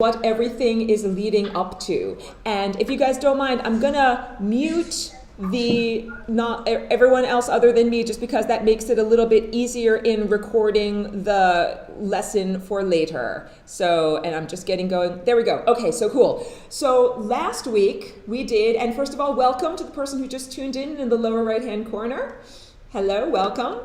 what everything is leading up to. And if you guys don't mind, I'm gonna mute not everyone else other than me, just because that makes it a little bit easier in recording the lesson for later. So, and I'm just getting going. There we go. Okay, so cool. So last week we did, and first of all, welcome to the person who just tuned in the lower right-hand corner. Hello, welcome.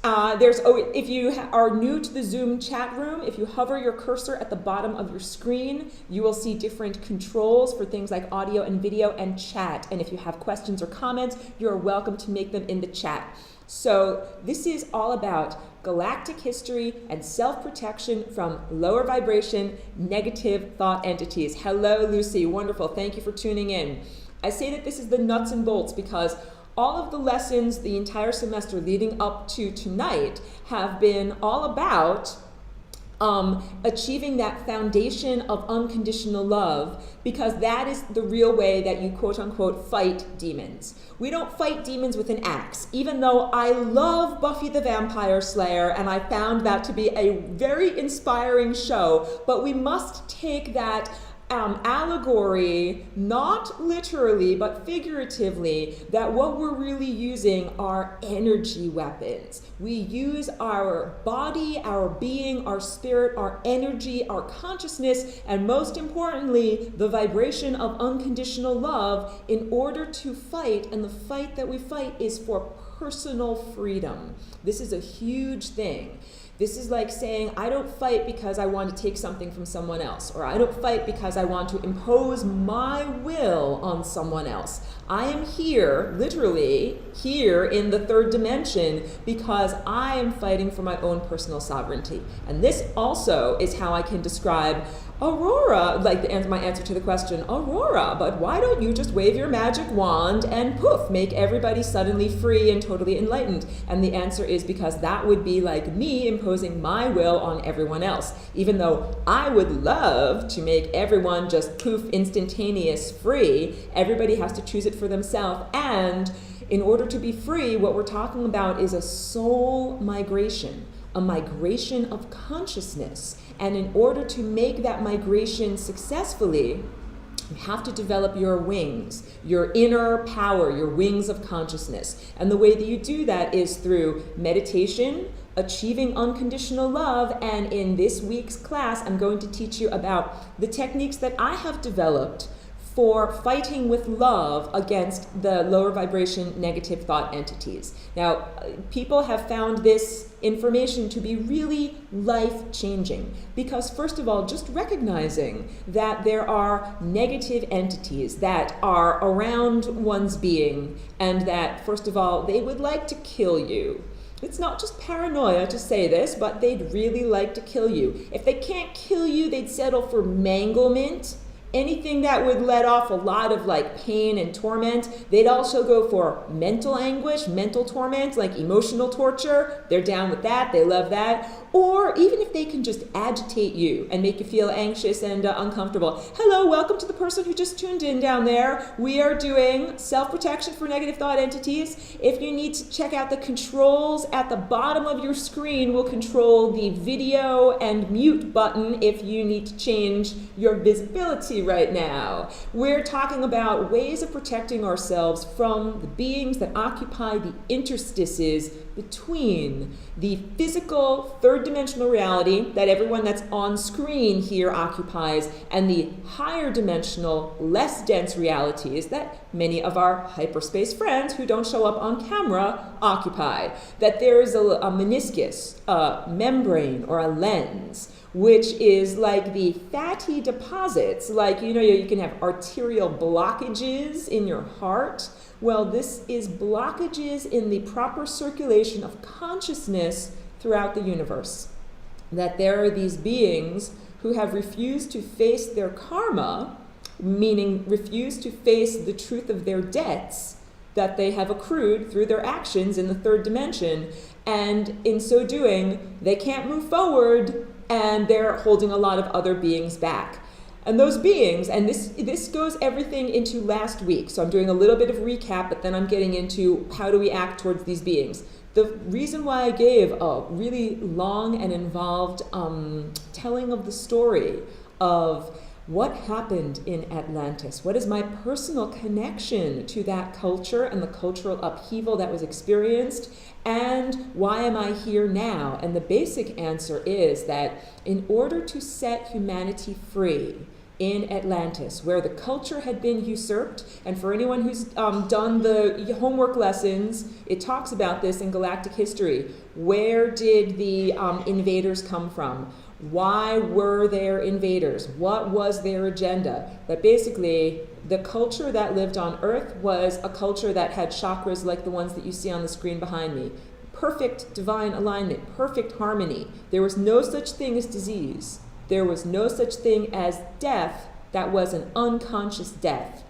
If you are new to the Zoom chat room, if you hover your cursor at the bottom of your screen, you will see different controls for things like audio and video and chat. And if you have questions or comments, you're welcome to make them in the chat. So this is all about galactic history and self-protection from lower vibration, negative thought entities. Hello, Lucy. Wonderful. Thank you for tuning in. I say that this is the nuts and bolts because all of the lessons the entire semester leading up to tonight have been all about achieving that foundation of unconditional love, because that is the real way that you quote unquote fight demons. We don't fight demons with an axe, even though I love Buffy the Vampire Slayer and I found that to be a very inspiring show, but we must take that allegory, not literally, but figuratively, that what we're really using are energy weapons. We use our body, our being, our spirit, our energy, our consciousness, and most importantly, the vibration of unconditional love in order to fight, and the fight that we fight is for personal freedom. This is a huge thing. This is like saying, I don't fight because I want to take something from someone else, or I don't fight because I want to impose my will on someone else. I am here, literally, here in the third dimension because I am fighting for my own personal sovereignty. And this also is how I can describe Aurora, like my answer to the question, Aurora, but why don't you just wave your magic wand and poof, make everybody suddenly free and totally enlightened? And the answer is because that would be like me imposing my will on everyone else. Even though I would love to make everyone just poof, instantaneous free, everybody has to choose it for themselves. And in order to be free, what we're talking about is a soul migration, a migration of consciousness. And in order to make that migration successfully, you have to develop your wings, your inner power, your wings of consciousness. And the way that you do that is through meditation, achieving unconditional love. And in this week's class, I'm going to teach you about the techniques that I have developed for fighting with love against the lower vibration negative thought entities. Now, people have found this information to be really life-changing because, first of all, just recognizing that there are negative entities that are around one's being and that, first of all, they would like to kill you. It's not just paranoia to say this, but they'd really like to kill you. If they can't kill you, they'd settle for manglement. Anything that would let off a lot of like pain and torment. They'd also go for mental anguish, mental torment, like emotional torture. They're down with that. They love that. Or even if they can just agitate you and make you feel anxious and uncomfortable. Hello, welcome to the person who just tuned in down there. We are doing self-protection for negative thought entities. If you need to check out the controls at the bottom of your screen, will control the video and mute button if you need to change your visibility right now. We're talking about ways of protecting ourselves from the beings that occupy the interstices between the physical third dimensional reality that everyone that's on screen here occupies and the higher dimensional, less dense realities that many of our hyperspace friends who don't show up on camera occupy. That there is a meniscus, a membrane, or a lens, which is like the fatty deposits, like, you can have arterial blockages in your heart. Well, this is blockages in the proper circulation of consciousness throughout the universe. That there are these beings who have refused to face their karma, meaning refused to face the truth of their debts that they have accrued through their actions in the third dimension. And in so doing, they can't move forward and they're holding a lot of other beings back. And those beings, and this goes everything into last week, so I'm doing a little bit of recap, but then I'm getting into how do we act towards these beings. The reason why I gave a really long and involved telling of the story of What happened in Atlantis? What is my personal connection to that culture and the cultural upheaval that was experienced? And why am I here now? And the basic answer is that in order to set humanity free in Atlantis, where the culture had been usurped, and for anyone who's done the homework lessons, it talks about this in galactic history. Where did the invaders come from? Why were there invaders? What was their agenda? But basically, the culture that lived on Earth was a culture that had chakras like the ones that you see on the screen behind me. Perfect divine alignment, perfect harmony. There was no such thing as disease. There was no such thing as death that was an unconscious death.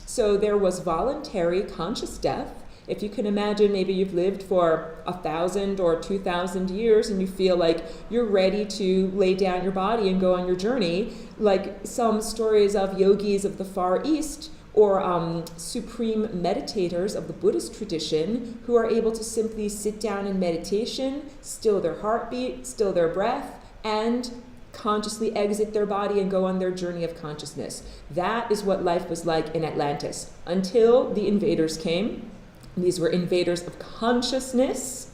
So there was voluntary conscious death. If you can imagine, maybe you've lived for 1,000 or 2,000 years and you feel like you're ready to lay down your body and go on your journey, like some stories of yogis of the Far East or supreme meditators of the Buddhist tradition who are able to simply sit down in meditation, still their heartbeat, still their breath, and consciously exit their body and go on their journey of consciousness. That is what life was like in Atlantis until the invaders came. These were invaders of consciousness.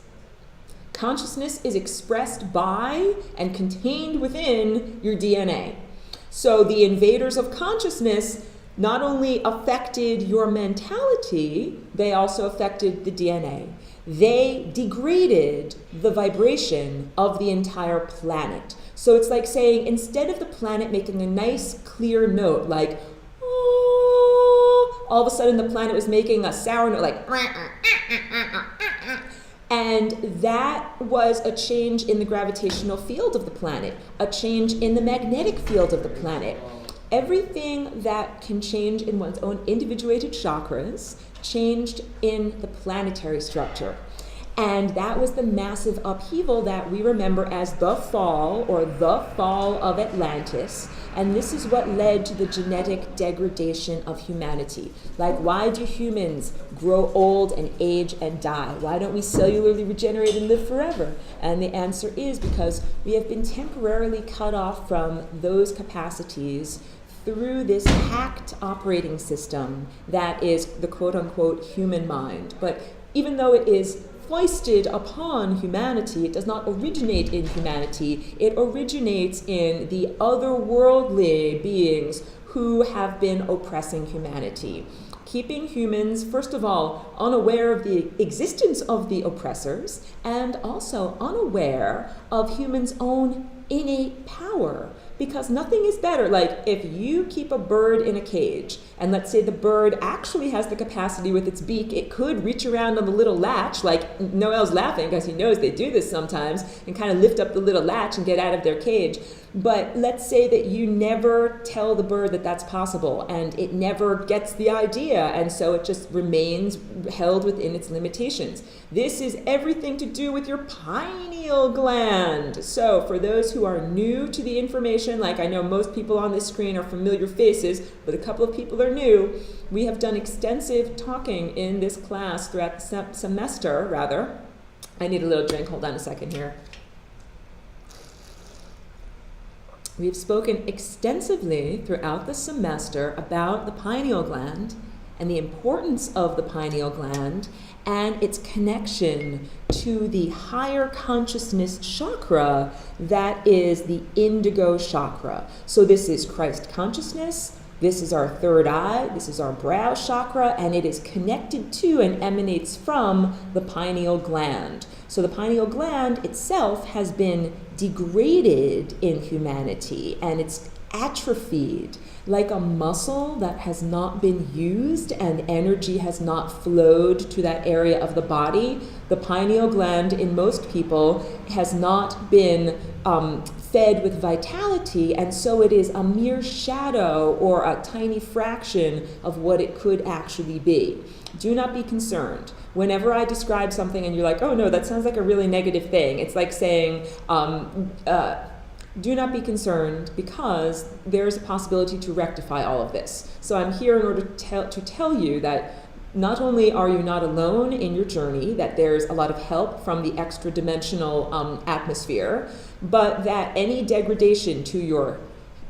Consciousness is expressed by and contained within your DNA. So the invaders of consciousness not only affected your mentality, they also affected the DNA. They degraded the vibration of the entire planet. So it's like saying, instead of the planet making a nice clear note like, all of a sudden the planet was making a sour note like, and that was a change in the gravitational field of the planet, a change in the magnetic field of the planet. Everything that can change in one's own individuated chakras changed in the planetary structure. And that was the massive upheaval that we remember as the fall of Atlantis. And this is what led to the genetic degradation of humanity. Like, why do humans grow old and age and die? Why don't we cellularly regenerate and live forever? And the answer is because we have been temporarily cut off from those capacities through this hacked operating system that is the quote-unquote human mind. But even though it is foisted upon humanity, it does not originate in humanity. It originates in the otherworldly beings who have been oppressing humanity, keeping humans, first of all, unaware of the existence of the oppressors, and also unaware of humans' own innate power. Because nothing is better. Like, if you keep a bird in a cage, and let's say the bird actually has the capacity with its beak, it could reach around on the little latch, like Noel's laughing because he knows they do this sometimes, and kind of lift up the little latch and get out of their cage. But let's say that you never tell the bird that that's possible, and it never gets the idea, and so it just remains held within its limitations. This is everything to do with your pineal gland. So for those who are new to the information, like I know most people on this screen are familiar faces, but a couple of people are new, we have done extensive talking in this class throughout the semester, rather. I need a little drink, hold on a second here. We've spoken extensively throughout the semester about the pineal gland and the importance of the pineal gland and its connection to the higher consciousness chakra that is the indigo chakra. So this is Christ consciousness, this is our third eye, this is our brow chakra, and it is connected to and emanates from the pineal gland. So the pineal gland itself has been degraded in humanity, and it's atrophied like a muscle that has not been used and energy has not flowed to that area of the body. The pineal gland in most people has not been fed with vitality, and so it is a mere shadow or a tiny fraction of what it could actually be. Do not be concerned. Whenever I describe something and you're like, oh no, that sounds like a really negative thing, it's like saying, do not be concerned, because there's a possibility to rectify all of this. So I'm here in order to tell you that not only are you not alone in your journey, that there's a lot of help from the extra-dimensional atmosphere, but that any degradation to your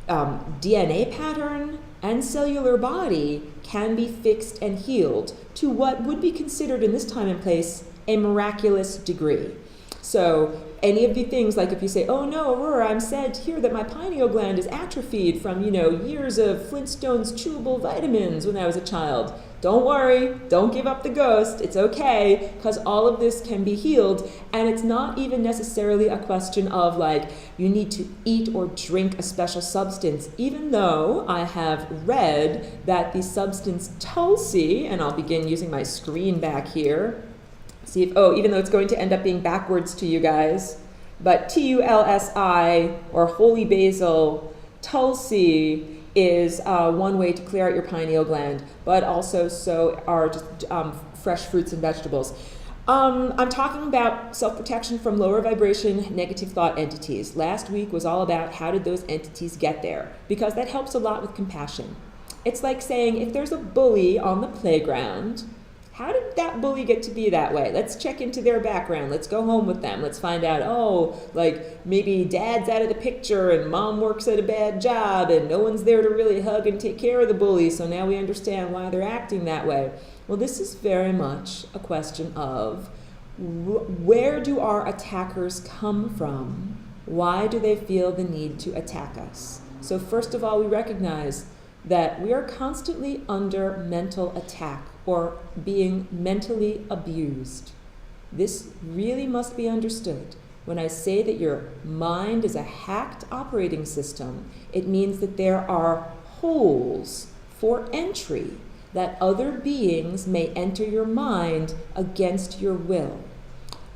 DNA pattern and cellular body can be fixed and healed to what would be considered in this time and place a miraculous degree. So any of the things, like if you say, oh no, Aurora, I'm sad to hear that my pineal gland is atrophied from, years of Flintstones chewable vitamins when I was a child. Don't worry, don't give up the ghost, it's okay, because all of this can be healed, and it's not even necessarily a question of like, you need to eat or drink a special substance, even though I have read that the substance Tulsi, and I'll begin using my screen back here, see if, even though it's going to end up being backwards to you guys, but Tulsi, or holy basil, Tulsi, is one way to clear out your pineal gland, but also so are just fresh fruits and vegetables. I'm talking about self-protection from lower vibration negative thought entities. Last week was all about how did those entities get there, because that helps a lot with compassion. It's like saying if there's a bully on the playground, how did that bully get to be that way? Let's check into their background. Let's go home with them. Let's find out, maybe dad's out of the picture and mom works at a bad job and no one's there to really hug and take care of the bully, so now we understand why they're acting that way. Well, this is very much a question of where do our attackers come from? Why do they feel the need to attack us? So first of all, we recognize that we are constantly under mental attack or being mentally abused. This really must be understood. When I say that your mind is a hacked operating system, it means that there are holes for entry, that other beings may enter your mind against your will.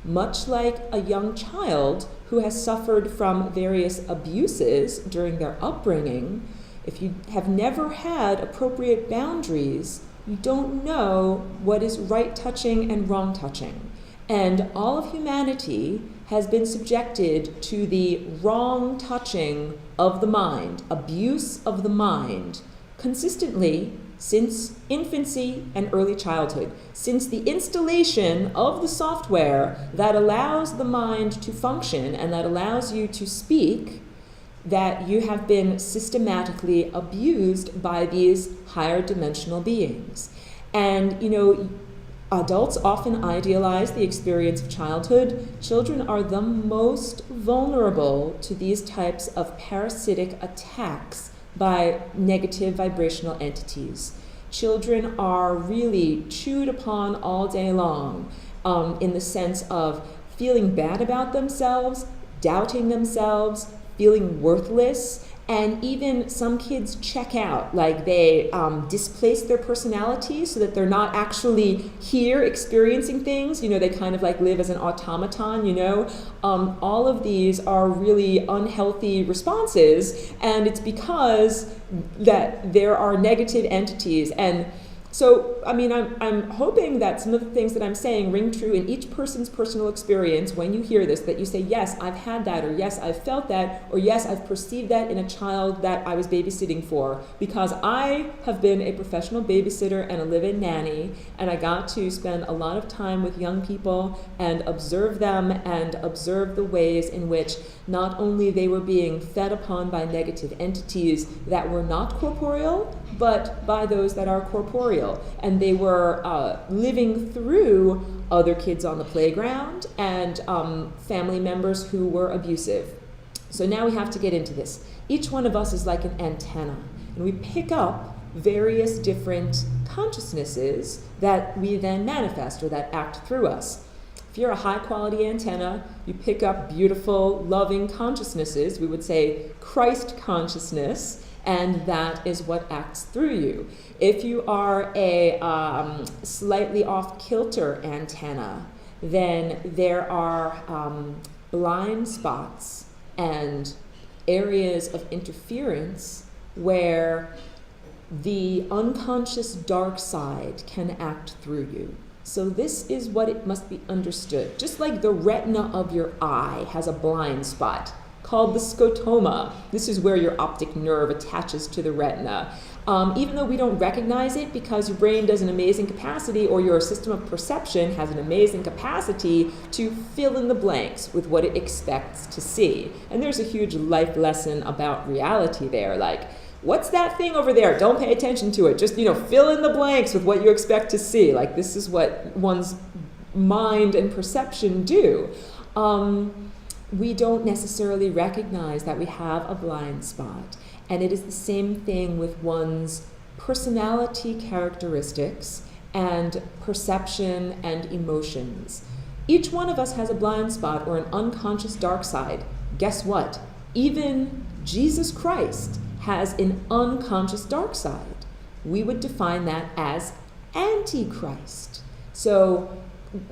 Much like a young child who has suffered from various abuses during their upbringing, if you have never had appropriate boundaries, you don't know what is right touching and wrong touching. And all of humanity has been subjected to the wrong touching of the mind, abuse of the mind, consistently since infancy and early childhood, since the installation of the software that allows the mind to function and that allows you to speak, that you have been systematically abused by these higher dimensional beings. And, adults often idealize the experience of childhood. Children are the most vulnerable to these types of parasitic attacks by negative vibrational entities. Children are really chewed upon all day long in the sense of feeling bad about themselves, doubting themselves, feeling worthless, and even some kids check out, like they displace their personality so that they're not actually here experiencing things. They kind of like live as an automaton, all of these are really unhealthy responses, and it's because that there are negative entities. And so, I'm hoping that some of the things that I'm saying ring true in each person's personal experience when you hear this, that you say, yes, I've had that, or yes, I've felt that, or yes, I've perceived that in a child that I was babysitting for, because I have been a professional babysitter and a live-in nanny, and I got to spend a lot of time with young people and observe them and observe the ways in which not only they were being fed upon by negative entities that were not corporeal, but by those that are corporeal. And they were living through other kids on the playground and family members who were abusive. So now we have to get into this. Each one of us is like an antenna, and we pick up various different consciousnesses that we then manifest or that act through us. If you're a high quality antenna, you pick up beautiful, loving consciousnesses. We would say Christ consciousness, and that is what acts through you. If you are a slightly off-kilter antenna, then there are blind spots and areas of interference where the unconscious dark side can act through you. So this is what it must be understood. Just like the retina of your eye has a blind spot called the scotoma. This is where your optic nerve attaches to the retina. Even though we don't recognize it because your brain does an amazing capacity, or your system of perception has an amazing capacity to fill in the blanks with what it expects to see. And there's a huge life lesson about reality there. Like, what's that thing over there? Don't pay attention to it. Just, fill in the blanks with what you expect to see. Like, this is what one's mind and perception do. We don't necessarily recognize that we have a blind spot. And it is the same thing with one's personality characteristics and perception and emotions. Each one of us has a blind spot or an unconscious dark side. Guess what? Even Jesus Christ has an unconscious dark side. We would define that as Antichrist. So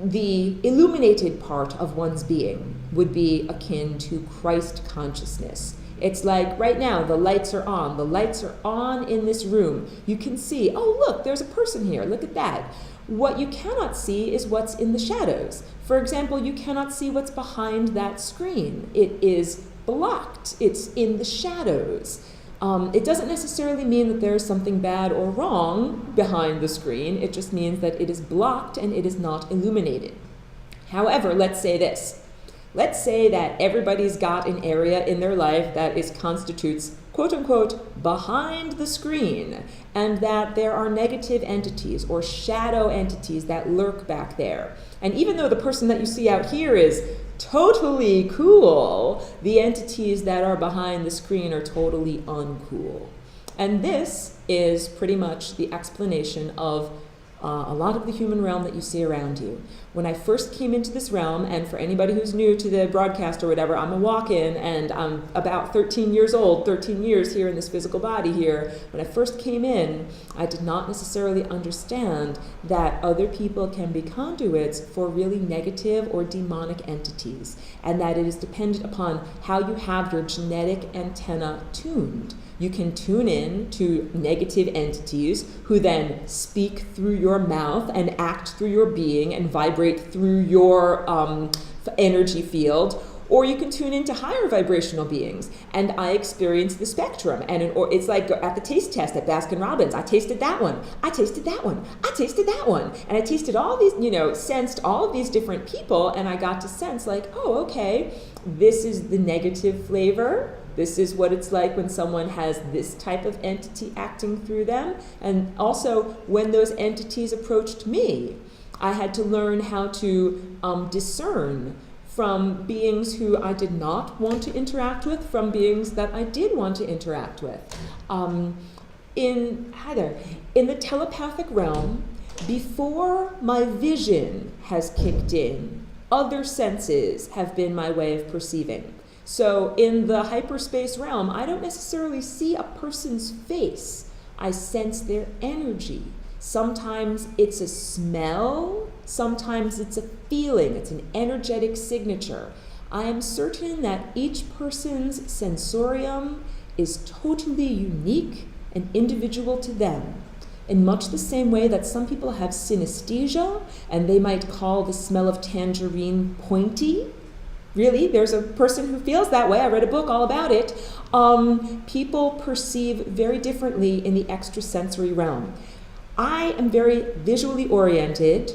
the illuminated part of one's being would be akin to Christ consciousness. It's like right now, the lights are on. The lights are on in this room. You can see, oh, look, there's a person here. Look at that. What you cannot see is what's in the shadows. For example, you cannot see what's behind that screen. It is blocked. It's in the shadows. It doesn't necessarily mean that there is something bad or wrong behind the screen. It just means that it is blocked and it is not illuminated. However, let's say this. Let's say that everybody's got an area in their life that constitutes, quote unquote, behind the screen, and that there are negative entities or shadow entities that lurk back there. And even though the person that you see out here is totally cool, the entities that are behind the screen are totally uncool. And this is pretty much the explanation of a lot of the human realm that you see around you. When I first came into this realm, and for anybody who's new to the broadcast or whatever, I'm a walk-in, and I'm about 13 years old, 13 years here in this physical body here. When I first came in, I did not necessarily understand that other people can be conduits for really negative or demonic entities, and that it is dependent upon how you have your genetic antenna tuned. You can tune in to negative entities who then speak through your mouth and act through your being and vibrate through your energy field, or you can tune into higher vibrational beings. And I experienced the spectrum, and it's like at the taste test at Baskin-Robbins. I tasted that one, I tasted that one, I tasted that one, and I tasted all these, sensed all of these different people, and I got to sense like, oh, okay, this is the negative flavor. This is what it's like when someone has this type of entity acting through them. And also, when those entities approached me, I had to learn how to discern from beings who I did not want to interact with, from beings that I did want to interact with. In the telepathic realm, before my vision has kicked in, other senses have been my way of perceiving. So in the hyperspace realm, I don't necessarily see a person's face. I sense their energy. Sometimes it's a smell, sometimes it's a feeling, it's an energetic signature. I am certain that each person's sensorium is totally unique and individual to them. In much the same way that some people have synesthesia, and they might call the smell of tangerine pointy. Really, there's a person who feels that way. I read a book all about it. People perceive very differently in the extrasensory realm. I am very visually oriented,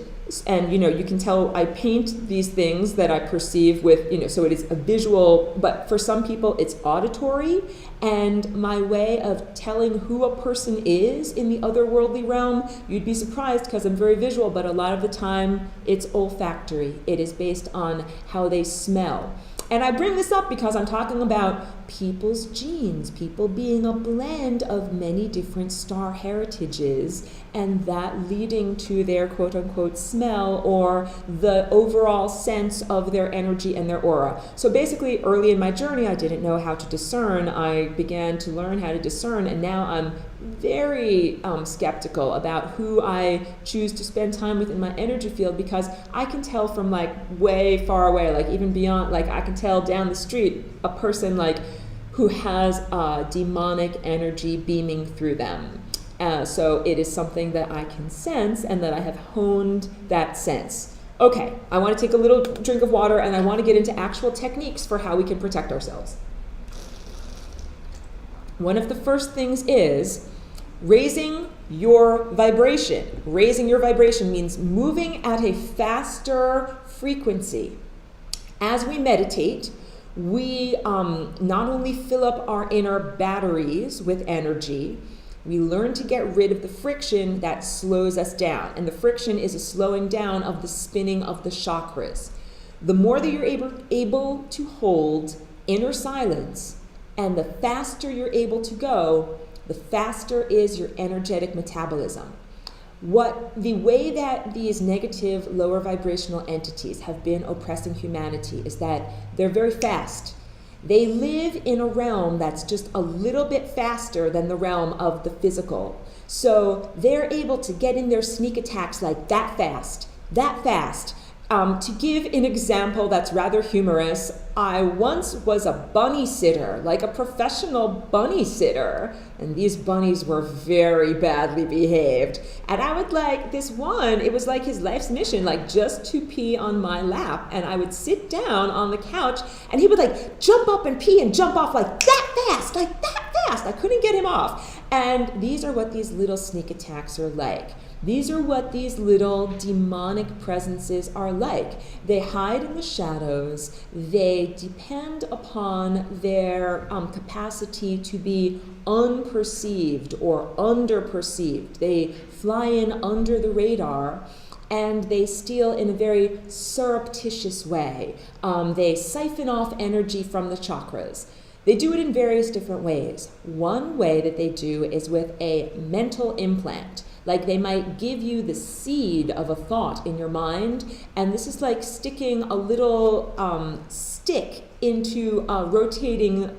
and you can tell I paint these things that I perceive with, so it is a visual, but for some people it's auditory, and my way of telling who a person is in the otherworldly realm, you'd be surprised because I'm very visual, but a lot of the time it's olfactory. It is based on how they smell. And I bring this up because I'm talking about people's genes, people being a blend of many different star heritages, and that leading to their quote-unquote smell or the overall sense of their energy and their aura. So basically, early in my journey, I didn't know how to discern. I began to learn how to discern, and now I'm very skeptical about who I choose to spend time with in my energy field, because I can tell from way far away, even beyond, I can tell down the street a person who has demonic energy beaming through them. So it is something that I can sense and that I have honed that sense. Okay, I want to take a little drink of water and I want to get into actual techniques for how we can protect ourselves. one of the first things is raising your vibration. Raising your vibration means moving at a faster frequency. As we meditate, we not only fill up our inner batteries with energy, we learn to get rid of the friction that slows us down. And the friction is a slowing down of the spinning of the chakras. The more that you're able to hold inner silence, and the faster you're able to go, the faster is your energetic metabolism. The way that these negative lower vibrational entities have been oppressing humanity is that they're very fast. They live in a realm that's just a little bit faster than the realm of the physical. So they're able to get in their sneak attacks like that fast. To give an example that's rather humorous, I once was a bunny sitter, like a professional bunny sitter, and these bunnies were very badly behaved. And I would this one, it was like his life's mission, just to pee on my lap. And I would sit down on the couch and he would jump up and pee and jump off like that fast. I couldn't get him off. And these are what these little sneak attacks are like. These are what these little demonic presences are like. They hide in the shadows. They depend upon their capacity to be unperceived or underperceived. They fly in under the radar, and they steal in a very surreptitious way. They siphon off energy from the chakras. They do it in various different ways. One way that they do is with a mental implant. They might give you the seed of a thought in your mind, and this is like sticking a little stick into a rotating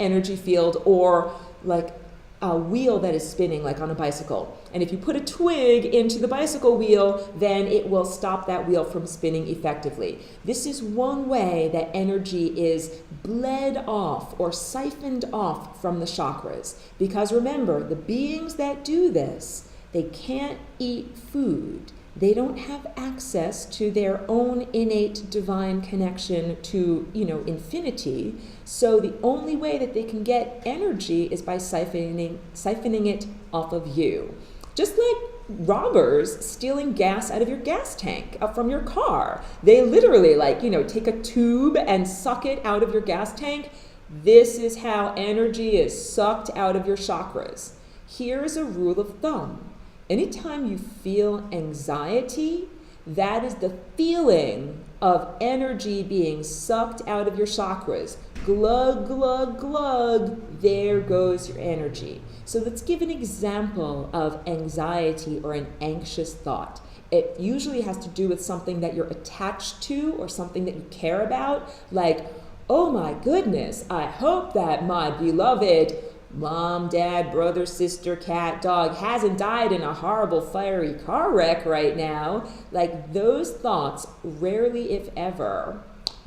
energy field, or like a wheel that is spinning like on a bicycle. And if you put a twig into the bicycle wheel, then it will stop that wheel from spinning effectively. This is one way that energy is bled off or siphoned off from the chakras. Because remember, the beings that do this, they can't eat food. They don't have access to their own innate divine connection to, infinity. So the only way that they can get energy is by siphoning it off of you. Just like robbers stealing gas out of your gas tank from your car. They literally take a tube and suck it out of your gas tank. This is how energy is sucked out of your chakras. Here's a rule of thumb. Anytime you feel anxiety, that is the feeling of energy being sucked out of your chakras. Glug, glug, glug, there goes your energy. So let's give an example of anxiety or an anxious thought. It usually has to do with something that you're attached to or something that you care about, like, oh my goodness, I hope that my beloved mom, dad, brother, sister, cat, dog hasn't died in a horrible fiery car wreck right now. Those thoughts rarely, if ever,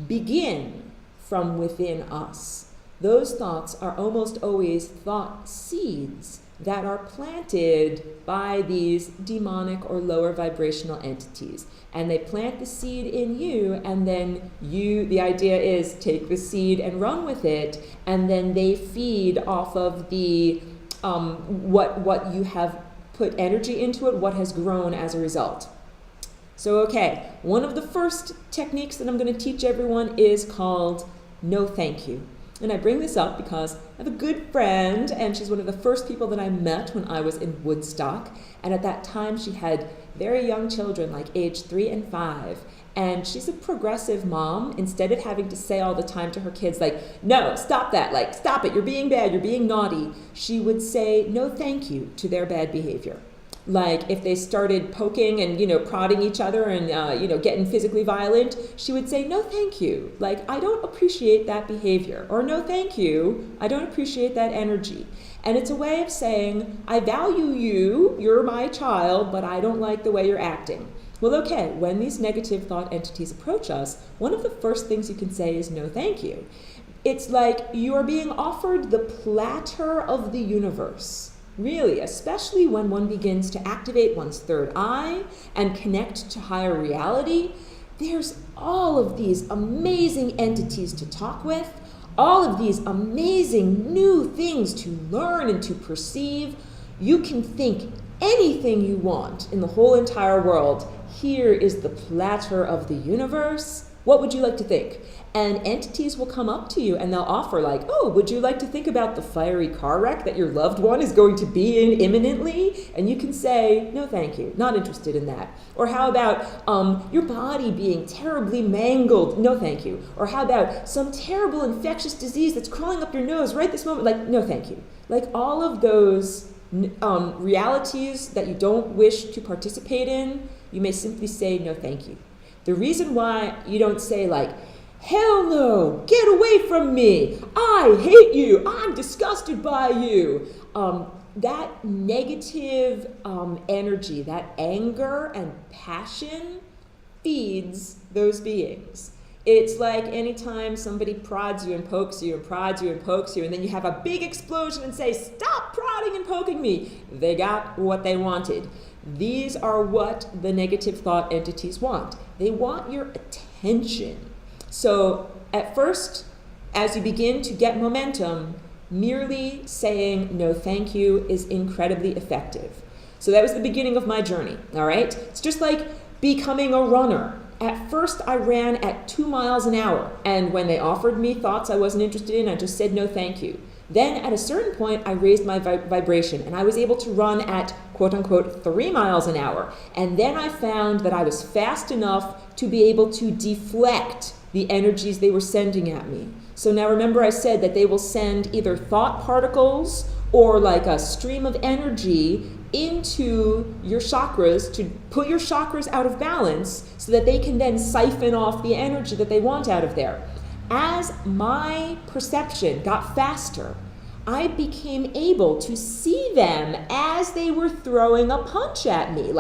begin from within us. Those thoughts are almost always thought seeds that are planted by these demonic or lower vibrational entities. And they plant the seed in you, and then the idea is take the seed and run with it, and then they feed off of the what you have put energy into it, what has grown as a result. So okay, one of the first techniques that I'm going to teach everyone is called no thank you. And I bring this up because I have a good friend, and she's one of the first people that I met when I was in Woodstock. And at that time, she had very young children, like age 3 and 5. And she's a progressive mom. Instead of having to say all the time to her kids, no, stop that, stop it, you're being bad, you're being naughty, she would say no thank you to their bad behavior. If they started poking and, prodding each other and, getting physically violent, she would say, no, thank you. I don't appreciate that behavior. Or no, thank you. I don't appreciate that energy. And it's a way of saying, I value you, you're my child, but I don't like the way you're acting. Well, okay, when these negative thought entities approach us, one of the first things you can say is no, thank you. It's like you are being offered the platter of the universe. Really, especially when one begins to activate one's third eye and connect to higher reality, there's all of these amazing entities to talk with, all of these amazing new things to learn and to perceive. You can think anything you want in the whole entire world. Here is the platter of the universe. What would you like to think? And entities will come up to you and they'll offer like, oh, would you like to think about the fiery car wreck that your loved one is going to be in imminently? And you can say, no, thank you, not interested in that. Or how about your body being terribly mangled? No, thank you. Or how about some terrible infectious disease that's crawling up your nose right this moment? Like, no, thank you. Like all of those realities that you don't wish to participate in, you may simply say, no, thank you. The reason why you don't say like, hell no, get away from me, I hate you, I'm disgusted by you. That negative energy, that anger and passion feeds those beings. It's like anytime somebody prods you and pokes you and prods you and pokes you, and then you have a big explosion and say, stop prodding and poking me. They got what they wanted. These are what the negative thought entities want. They want your attention. So at first, as you begin to get momentum, merely saying no thank you is incredibly effective. So that was the beginning of my journey, all right? It's just like becoming a runner. At first, I ran at 2 miles an hour, and when they offered me thoughts I wasn't interested in, I just said no thank you. Then at a certain point, I raised my vibration, and I was able to run at quote-unquote 3 miles an hour. And then I found that I was fast enough to be able to deflect the energies they were sending at me. So now remember I said that they will send either thought particles or like a stream of energy into your chakras to put your chakras out of balance so that they can then siphon off the energy that they want out of there. As my perception got faster, I became able to see them as they were throwing a punch at me.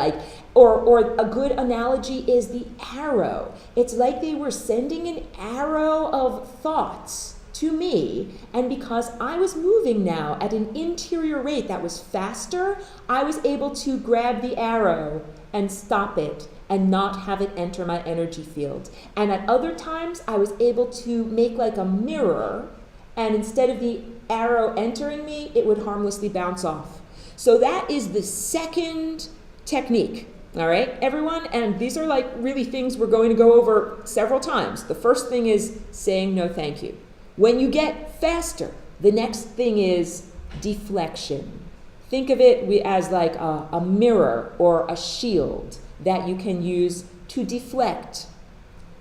Or a good analogy is the arrow. It's like they were sending an arrow of thoughts to me, and because I was moving now at an interior rate that was faster, I was able to grab the arrow and stop it and not have it enter my energy field. And at other times, I was able to make like a mirror, and instead of the arrow entering me, it would harmlessly bounce off. So that is the second technique. All right, everyone? And these are like really things we're going to go over several times. The first thing is saying no thank you. When you get faster, the next thing is deflection. Think of it as like a mirror or a shield that you can use to deflect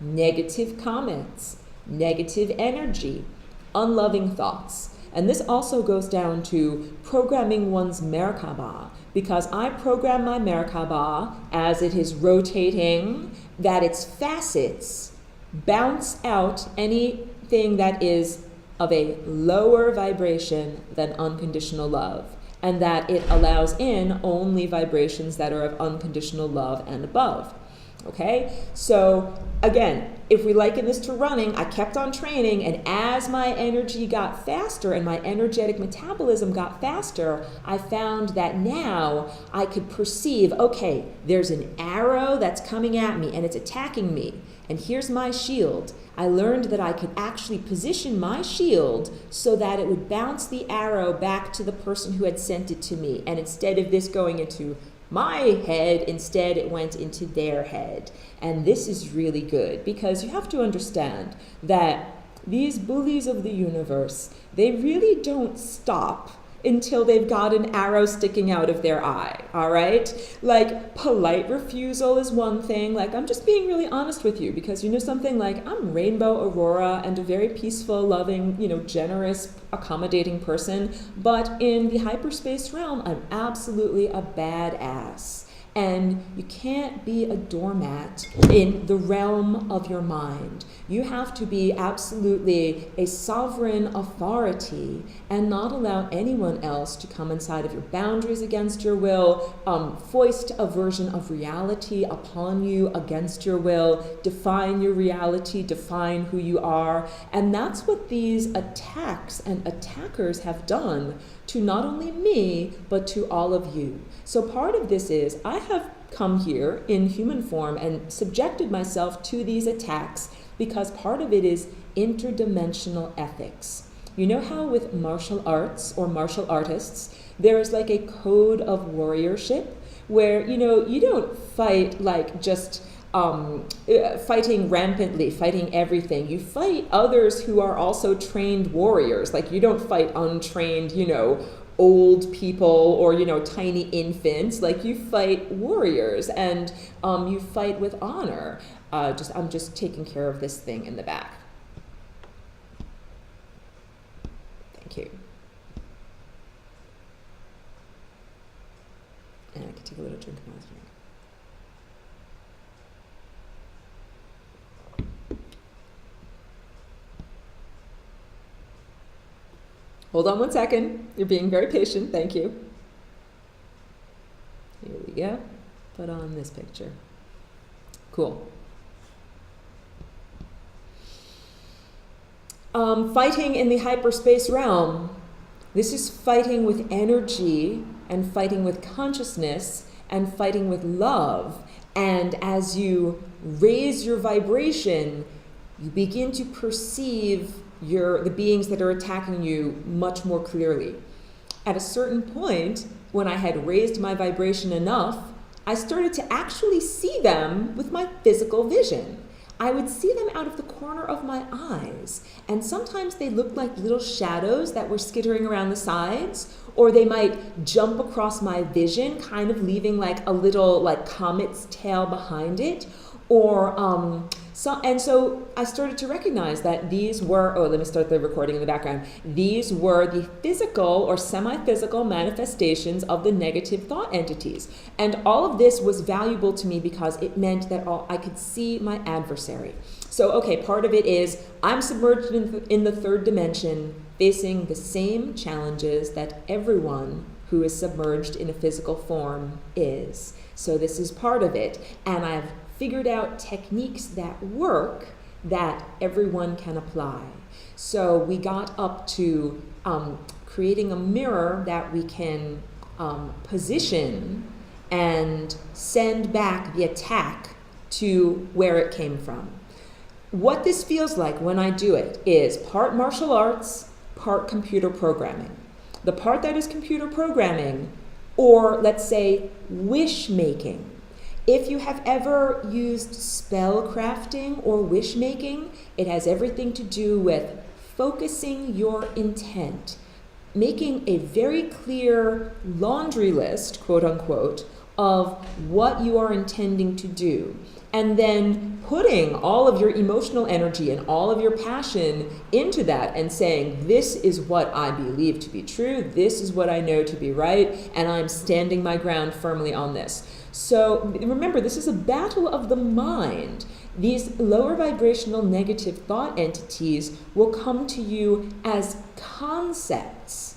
negative comments, negative energy, unloving thoughts. And this also goes down to programming one's Merkaba, because I program my Merkaba as it is rotating, that its facets bounce out anything that is of a lower vibration than unconditional love, and that it allows in only vibrations that are of unconditional love and above. Okay, so again, if we liken this to running, I kept on training, and as my energy got faster and my energetic metabolism got faster, I found that now I could perceive, okay, there's an arrow that's coming at me and it's attacking me, and here's my shield. I learned that I could actually position my shield so that it would bounce the arrow back to the person who had sent it to me, and instead of this going into my head, instead it went into their head. And this is really good, because you have to understand that these bullies of the universe, they really don't stop until they've got an arrow sticking out of their eye, all right? Like, polite refusal is one thing. Like, I'm just being really honest with you, because you know something, like, I'm Rainbow Aurora and a very peaceful, loving, generous, accommodating person, but in the hyperspace realm, I'm absolutely a badass. And you can't be a doormat in the realm of your mind. You have to be absolutely a sovereign authority and not allow anyone else to come inside of your boundaries against your will, foist a version of reality upon you against your will, define your reality, define who you are. And that's what these attacks and attackers have done to not only me, but to all of you. So part of this is I have come here in human form and subjected myself to these attacks, because part of it is interdimensional ethics. You know how with martial arts or martial artists, there is like a code of warriorship where, you don't fight like just fighting rampantly, fighting everything. You fight others who are also trained warriors. Like you don't fight untrained, old people or, tiny infants. Like you fight warriors and you fight with honor. I'm just taking care of this thing in the back. Thank you. And I can take a little drink of my drink. Hold on one second. You're being very patient. Thank you. Here we go. Put on this picture. Cool. Fighting in the hyperspace realm. This is fighting with energy and fighting with consciousness and fighting with love. And as you raise your vibration, you begin to perceive the beings that are attacking you much more clearly. At a certain point, when I had raised my vibration enough, I started to actually see them with my physical vision. I would see them out of the corner of my eyes, and sometimes they looked like little shadows that were skittering around the sides, or they might jump across my vision, kind of leaving like a little like comet's tail behind it, or so I started to recognize that these were, let me start the recording in the background. These were the physical or semi-physical manifestations of the negative thought entities. And all of this was valuable to me because it meant that I could see my adversary. So, okay, part of it is I'm submerged in the third dimension, facing the same challenges that everyone who is submerged in a physical form is. So this is part of it. And I've figured out techniques that work that everyone can apply. So we got up to creating a mirror that we can position and send back the attack to where it came from. What this feels like when I do it is part martial arts, part computer programming. The part that is computer programming, or let's say wish making. If you have ever used spell crafting or wish making, it has everything to do with focusing your intent, making a very clear laundry list, quote unquote, of what you are intending to do, and then putting all of your emotional energy and all of your passion into that and saying, this is what I believe to be true, this is what I know to be right, and I'm standing my ground firmly on this. So remember, this is a battle of the mind. These lower vibrational negative thought entities will come to you as concepts.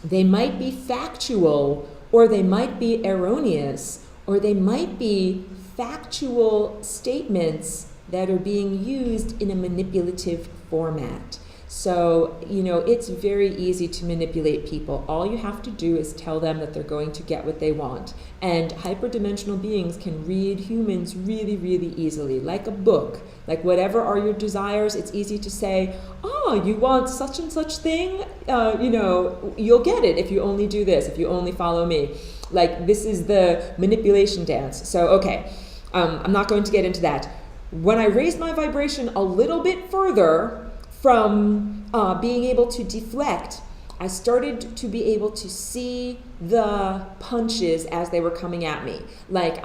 They might be factual, or they might be erroneous, or they might be factual statements that are being used in a manipulative format. So, it's very easy to manipulate people. All you have to do is tell them that they're going to get what they want. And hyperdimensional beings can read humans really, really easily, like a book. Like whatever are your desires, it's easy to say, oh, you want such and such thing? You'll get it if you only do this, if you only follow me. Like this is the manipulation dance. So, okay, I'm not going to get into that. When I raised my vibration a little bit further, from being able to deflect, I started to be able to see the punches as they were coming at me. Like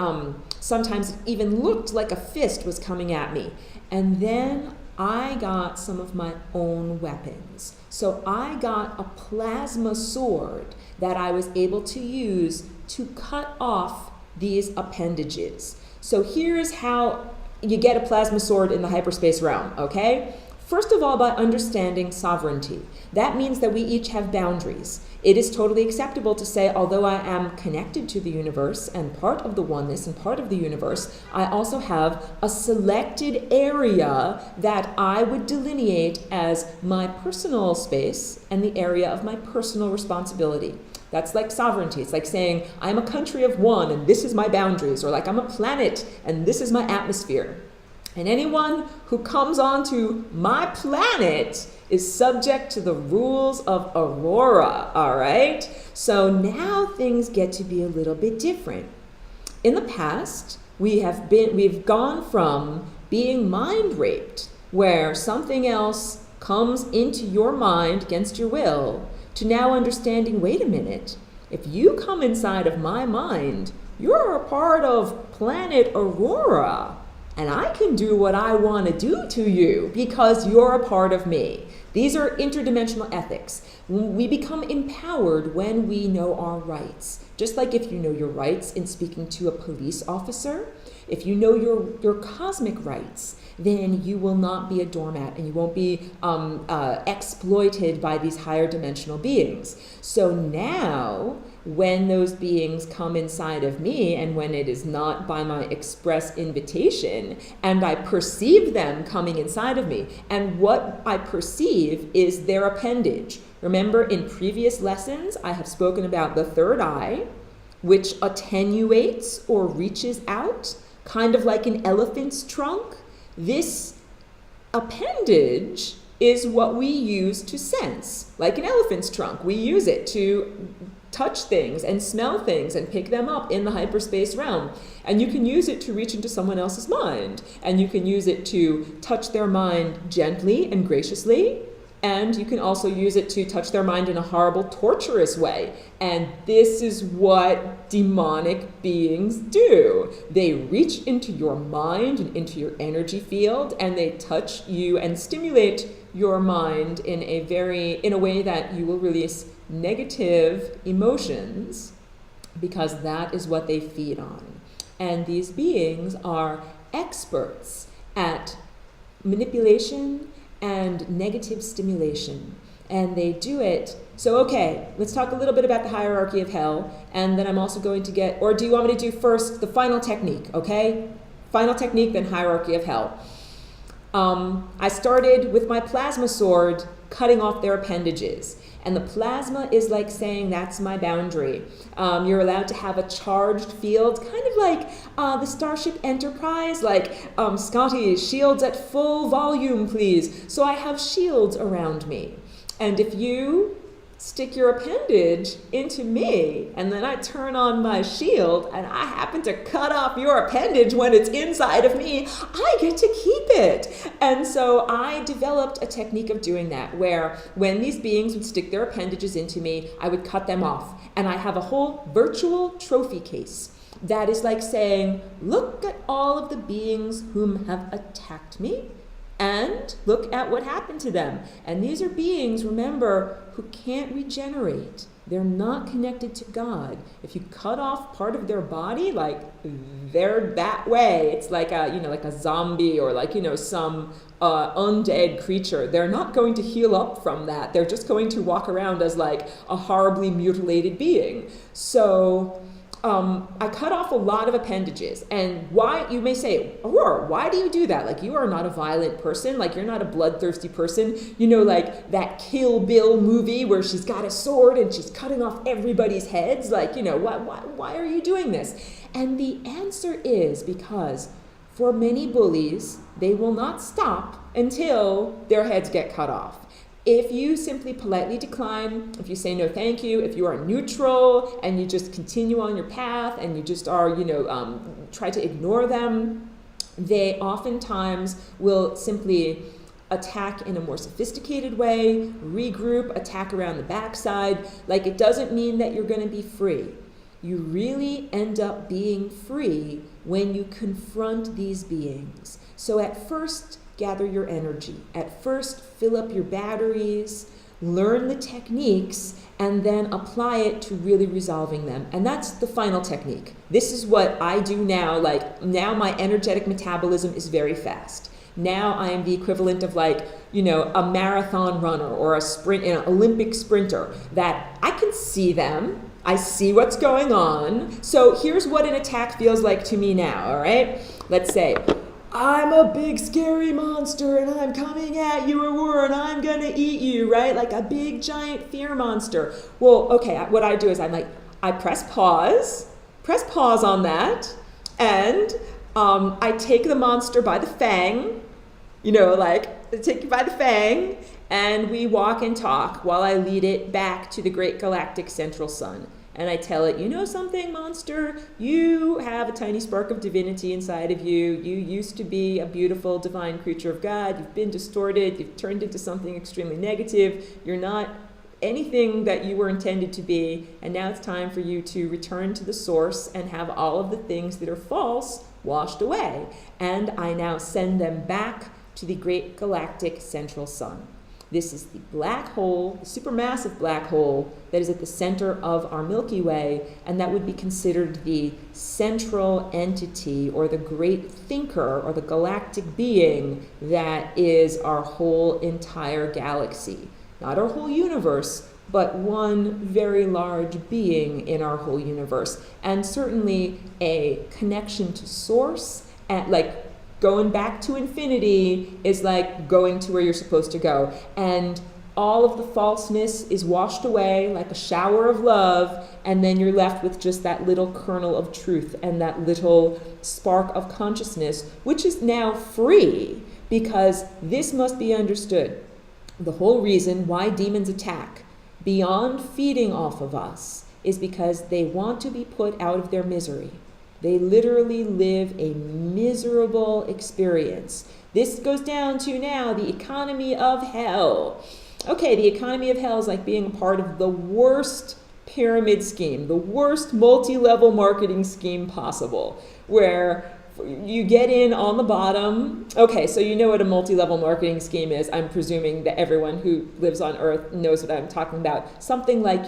sometimes it even looked like a fist was coming at me. And then I got some of my own weapons. So I got a plasma sword that I was able to use to cut off these appendages. So here's how you get a plasma sword in the hyperspace realm, okay? First of all, by understanding sovereignty. That means that we each have boundaries. It is totally acceptable to say, although I am connected to the universe and part of the oneness and part of the universe, I also have a selected area that I would delineate as my personal space and the area of my personal responsibility. That's like sovereignty. It's like saying, I'm a country of one and this is my boundaries, or like I'm a planet and this is my atmosphere. And anyone who comes onto my planet is subject to the rules of Aurora, all right? So now things get to be a little bit different. In the past, we've gone from being mind raped, where something else comes into your mind against your will, to now understanding, wait a minute, if you come inside of my mind, you're a part of planet Aurora, and I can do what I want to do to you because you're a part of me. These are interdimensional ethics. We become empowered when we know our rights. Just like if you know your rights in speaking to a police officer, if you know your cosmic rights, then you will not be a doormat and you won't be exploited by these higher dimensional beings. So now, when those beings come inside of me, and when it is not by my express invitation, and I perceive them coming inside of me, and what I perceive is their appendage. Remember, in previous lessons, I have spoken about the third eye, which attenuates or reaches out, kind of like an elephant's trunk. This appendage is what we use to sense, like an elephant's trunk. We use it to touch things and smell things and pick them up in the hyperspace realm. And you can use it to reach into someone else's mind. And you can use it to touch their mind gently and graciously. And you can also use it to touch their mind in a horrible, torturous way. And this is what demonic beings do. They reach into your mind and into your energy field, and they touch you and stimulate your mind in a way that you will release negative emotions, because that is what they feed on. And these beings are experts at manipulation and negative stimulation. And they do it. So, okay, let's talk a little bit about the hierarchy of hell. And then I'm also going to or do you want me to do first the final technique, okay? Final technique, then hierarchy of hell. I started with my plasma sword cutting off their appendages. And the plasma is like saying, that's my boundary. You're allowed to have a charged field, kind of like the Starship Enterprise, like, Scotty, shields at full volume, please. So I have shields around me. And if you stick your appendage into me, and then I turn on my shield, and I happen to cut off your appendage when it's inside of me, I get to keep it. And so I developed a technique of doing that, where when these beings would stick their appendages into me, I would cut them off. And I have a whole virtual trophy case that is like saying, look at all of the beings whom have attacked me, and look at what happened to them. And these are beings, remember, who can't regenerate. They're not connected to God. If you cut off part of their body, like, they're that way. It's like a zombie, or some undead creature. They're not going to heal up from that. They're just going to walk around as like a horribly mutilated being. So I cut off a lot of appendages. And why, you may say, Aurora, why do you do that? Like, you are not a violent person. Like, you're not a bloodthirsty person. You know, like that Kill Bill movie where she's got a sword and she's cutting off everybody's heads. Like, why are you doing this? And the answer is because for many bullies, they will not stop until their heads get cut off. If you simply politely decline, if you say no thank you, if you are neutral and you just continue on your path and you just are, try to ignore them, they oftentimes will simply attack in a more sophisticated way, regroup, attack around the backside. Like, it doesn't mean that you're going to be free. You really end up being free when you confront these beings. So at first, gather your energy. At first, fill up your batteries, learn the techniques, and then apply it to really resolving them. And that's the final technique. This is what I do now. Like, now my energetic metabolism is very fast. Now I am the equivalent of a marathon runner or an Olympic sprinter, that I can see them. I see what's going on. So here's what an attack feels like to me now, all right? Let's say, I'm a big scary monster and I'm coming at you, Aurora, and I'm gonna eat you, right? Like a big giant fear monster. Well, okay, what I do is I press pause on that, and I take the monster by the fang, like I take it by the fang, and we walk and talk while I lead it back to the great galactic central sun. And I tell it, you know something, monster? You have a tiny spark of divinity inside of you. You used to be a beautiful divine creature of God. You've been distorted. You've turned into something extremely negative. You're not anything that you were intended to be. And now it's time for you to return to the source and have all of the things that are false washed away. And I now send them back to the great galactic central sun. This is the black hole, the supermassive black hole that is at the center of our Milky Way, and that would be considered the central entity or the great thinker or the galactic being that is our whole entire galaxy. Not our whole universe, but one very large being in our whole universe, and certainly a connection to source, and going back to infinity is like going to where you're supposed to go. And all of the falseness is washed away like a shower of love, and then you're left with just that little kernel of truth and that little spark of consciousness, which is now free, because this must be understood. The whole reason why demons attack, beyond feeding off of us, is because they want to be put out of their misery. They literally live a miserable experience. This goes down to now the economy of hell. Okay, the economy of hell is like being a part of the worst pyramid scheme, the worst multi-level marketing scheme possible, where you get in on the bottom. Okay, so you know what a multi-level marketing scheme is. I'm presuming that everyone who lives on Earth knows what I'm talking about. Something like,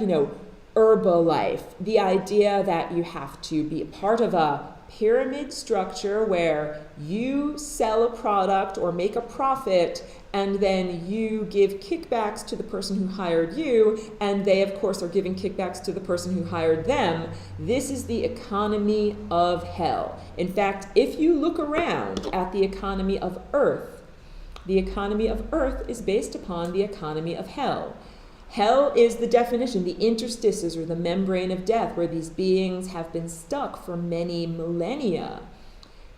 Herbalife, the idea that you have to be a part of a pyramid structure where you sell a product or make a profit, and then you give kickbacks to the person who hired you, and they of course are giving kickbacks to the person who hired them. This is the economy of hell. In fact, if you look around at the economy of Earth, the economy of Earth is based upon the economy of hell. Hell is the definition, the interstices or the membrane of death, where these beings have been stuck for many millennia.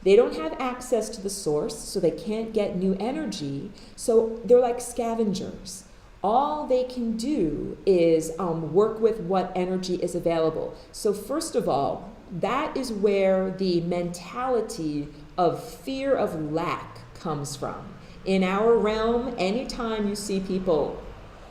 They don't have access to the source, so they can't get new energy. So they're like scavengers. All they can do is work with what energy is available. So first of all, that is where the mentality of fear of lack comes from. In our realm, anytime you see people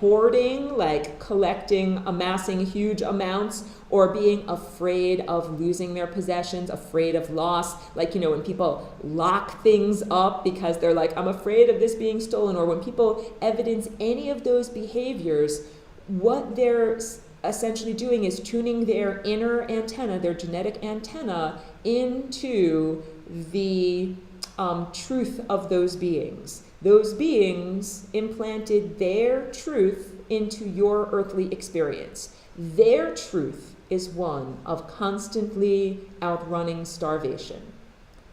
hoarding, like collecting, amassing huge amounts, or being afraid of losing their possessions, afraid of loss, when people lock things up because they're like, I'm afraid of this being stolen, or when people evidence any of those behaviors, what they're essentially doing is tuning their inner antenna, their genetic antenna, into the truth of those beings. Those beings implanted their truth into your earthly experience. Their truth is one of constantly outrunning starvation.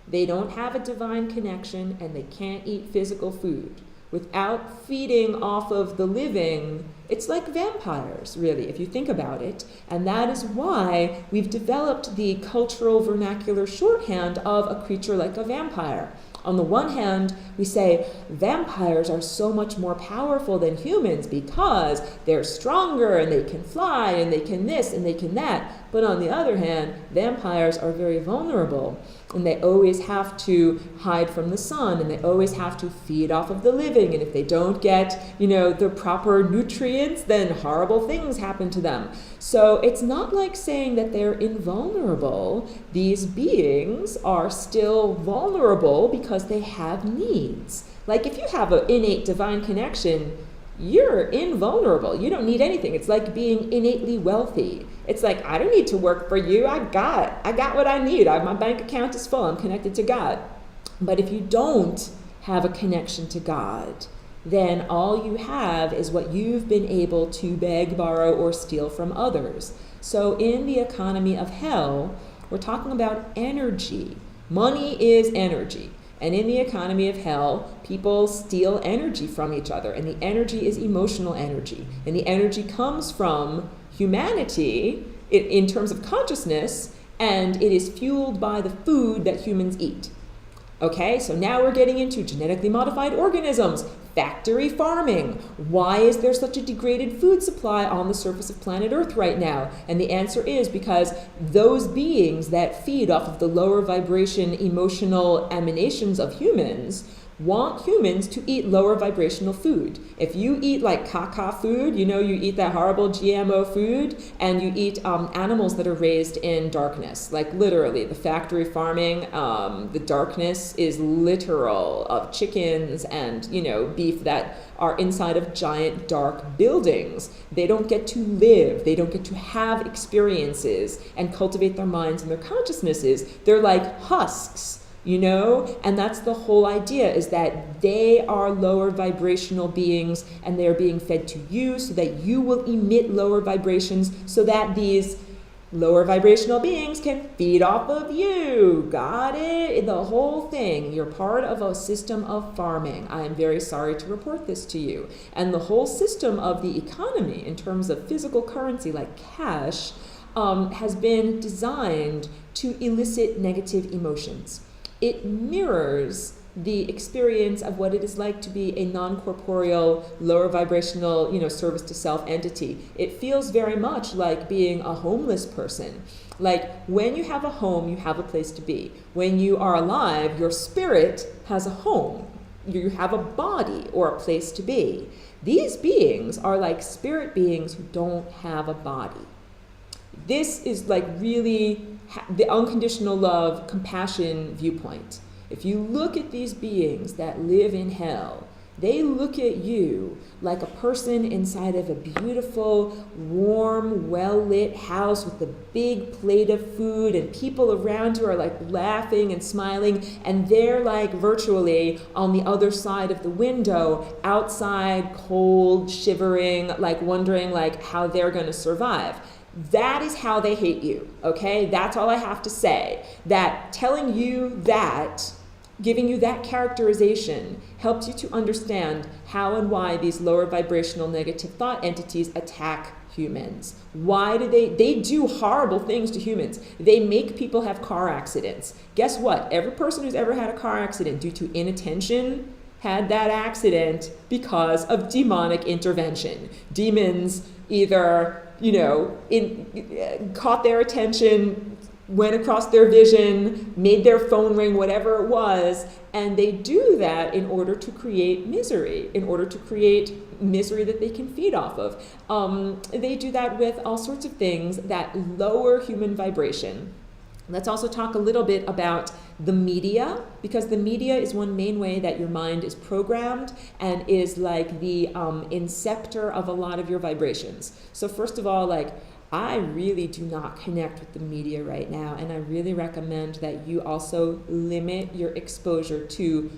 They don't have a divine connection, and they can't eat physical food. Without feeding off of the living, it's like vampires, really, if you think about it. And that is why we've developed the cultural vernacular shorthand of a creature like a vampire. On the one hand, we say vampires are so much more powerful than humans because they're stronger and they can fly and they can this and they can that. But on the other hand, vampires are very vulnerable, and they always have to hide from the sun, and they always have to feed off of the living. And if they don't get, the proper nutrients, then horrible things happen to them. So it's not like saying that they're invulnerable. These beings are still vulnerable because they have needs. Like if you have an innate divine connection, you're invulnerable. You don't need anything. It's like being innately wealthy. It's like, I don't need to work for you. I got what I need. My bank account is full. I'm connected to God. But if you don't have a connection to God, then all you have is what you've been able to beg, borrow, or steal from others. So in the economy of hell, we're talking about energy. Money is energy. And in the economy of hell, people steal energy from each other. And the energy is emotional energy. And the energy comes from humanity in terms of consciousness, and it is fueled by the food that humans eat. Okay, so now we're getting into genetically modified organisms, factory farming. Why is there such a degraded food supply on the surface of planet Earth right now? And the answer is because those beings that feed off of the lower vibration emotional emanations of humans want humans to eat lower vibrational food. If you eat like caca food, you eat that horrible GMO food, and you eat animals that are raised in darkness, like literally the factory farming, the darkness is literal of chickens and, beef that are inside of giant dark buildings. They don't get to live, they don't get to have experiences and cultivate their minds and their consciousnesses. They're like husks. And that's the whole idea, is that they are lower vibrational beings and they're being fed to you so that you will emit lower vibrations so that these lower vibrational beings can feed off of you. Got it? The whole thing. You're part of a system of farming. I am very sorry to report this to you. And the whole system of the economy in terms of physical currency like cash has been designed to elicit negative emotions. It mirrors the experience of what it is like to be a non-corporeal, lower vibrational, service to self entity. It feels very much like being a homeless person. Like when you have a home, you have a place to be. When you are alive, your spirit has a home. You have a body or a place to be. These beings are like spirit beings who don't have a body. This is like really the unconditional love, compassion viewpoint. If you look at these beings that live in hell, they look at you like a person inside of a beautiful, warm, well-lit house with a big plate of food, and people around you are like laughing and smiling, and they're like virtually on the other side of the window, outside, cold, shivering, like wondering like how they're going to survive. That is how they hate you, okay? That's all I have to say. That telling you that, giving you that characterization, helps you to understand how and why these lower vibrational negative thought entities attack humans. Why do they do horrible things to humans. They make people have car accidents. Guess what? Every person who's ever had a car accident due to inattention had that accident because of demonic intervention. Demons either caught their attention, went across their vision, made their phone ring, whatever it was, and they do that in order to create misery, that they can feed off of. They do that with all sorts of things that lower human vibration. Let's also talk a little bit about the media, because the media is one main way that your mind is programmed and is like the inceptor of a lot of your vibrations. So first of all, I really do not connect with the media right now, and I really recommend that you also limit your exposure to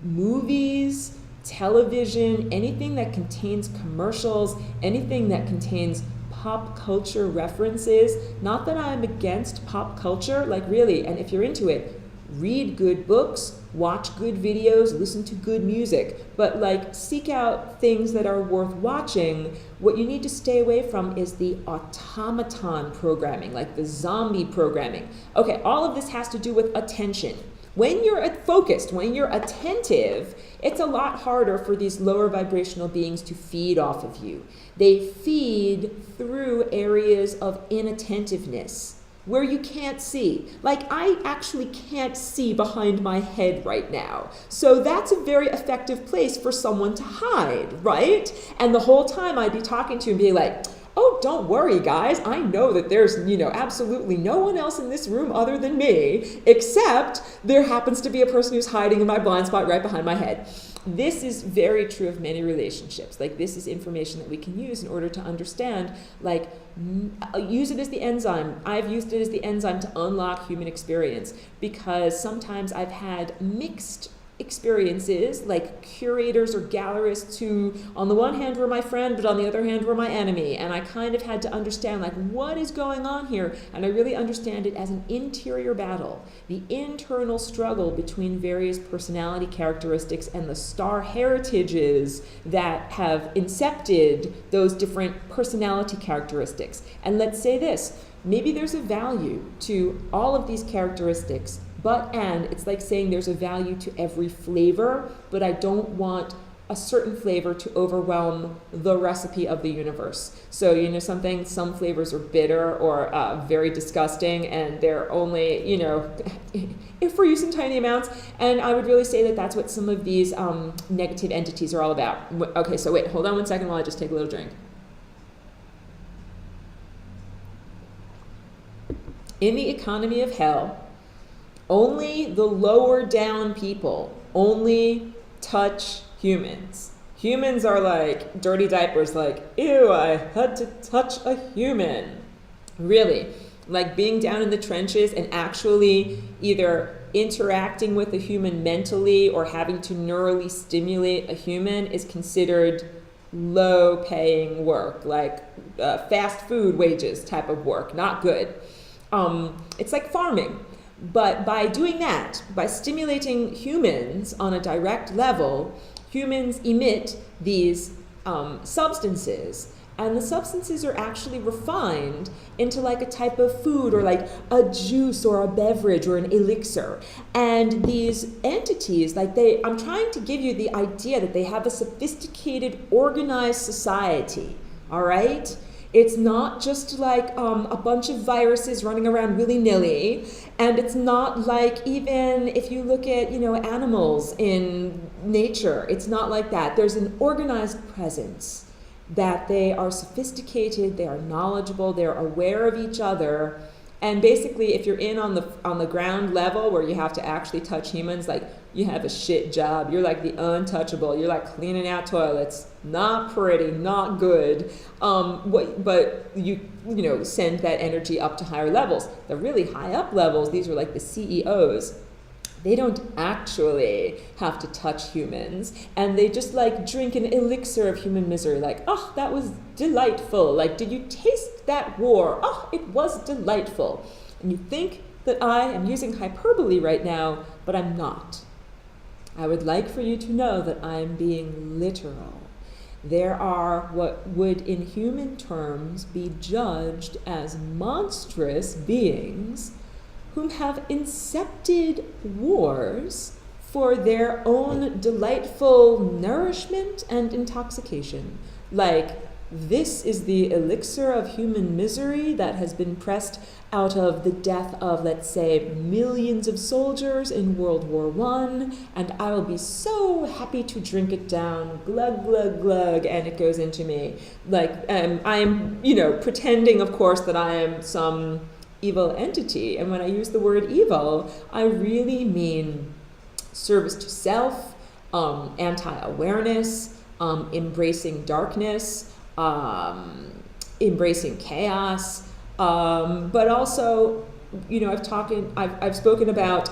movies, television, anything that contains commercials, anything that contains pop culture references. Not that I'm against pop culture, really, and if you're into it, read good books, watch good videos, listen to good music, but seek out things that are worth watching. What you need to stay away from is the automaton programming, like the zombie programming. Okay, all of this has to do with attention. When you're focused, when you're attentive, it's a lot harder for these lower vibrational beings to feed off of you. They feed through areas of inattentiveness where you can't see. I actually can't see behind my head right now. So that's a very effective place for someone to hide, right? And the whole time I'd be talking to you and be like, oh, don't worry, guys. I know that there's, absolutely no one else in this room other than me, except there happens to be a person who's hiding in my blind spot right behind my head. This is very true of many relationships. This is information that we can use in order to understand, use it as the enzyme. I've used it as the enzyme to unlock human experience, because sometimes I've had mixed experiences, like curators or gallerists who on the one hand were my friend, but on the other hand were my enemy, and I kind of had to understand what is going on here, and I really understand it as an interior battle, the internal struggle between various personality characteristics and the star heritages that have incepted those different personality characteristics. And let's say this, maybe there's a value to all of these characteristics, and it's like saying there's a value to every flavor, but I don't want a certain flavor to overwhelm the recipe of the universe. So, you know, some flavors are bitter or very disgusting, and they're only, you know, if we're using tiny amounts. And I would really say that that's what some of these negative entities are all about. Okay, so wait, hold on one second while I just take a little drink. In the economy of hell, only the lower down people only touch humans. Humans are like dirty diapers, like, ew, I had to touch a human. Really, like being down in the trenches and actually either interacting with a human mentally or having to neurally stimulate a human is considered low paying work, like fast food wages type of work, not good. It's like farming. But by doing that, by stimulating humans on a direct level, humans emit these substances, and the substances are actually refined into like a type of food or like a juice or a beverage or an elixir. And these entities, like I'm trying to give you the idea that they have a sophisticated, organized society, all right? It's not just like a bunch of viruses running around willy-nilly, and it's not like, even if you look at, you know, animals in nature, it's not like that. There's an organized presence, that they are sophisticated, they are knowledgeable, they're aware of each other. And basically, if you're in on the ground level where you have to actually touch humans, like, you have a shit job. You're like the untouchable. You're like cleaning out toilets. Not pretty, not good. But you know, send that energy up to higher levels. The really high up levels, these are like the CEOs. They don't actually have to touch humans, and they just like drink an elixir of human misery. Like, oh, that was delightful. Like, did you taste that war? Oh, it was delightful. And you think that I am using hyperbole right now, but I'm not. I would like for you to know that I'm being literal. There are what would in human terms be judged as monstrous beings whom have incepted wars for their own delightful nourishment and intoxication. Like, this is the elixir of human misery that has been pressed out of the death of, let's say, millions of soldiers in World War I, and I will be so happy to drink it down, glug, glug, glug, and it goes into me. Like, I am, you know, pretending, of course, that I am some evil entity. And when I use the word evil, I really mean service to self, anti-awareness, embracing darkness, embracing chaos, but also, you know, I've spoken about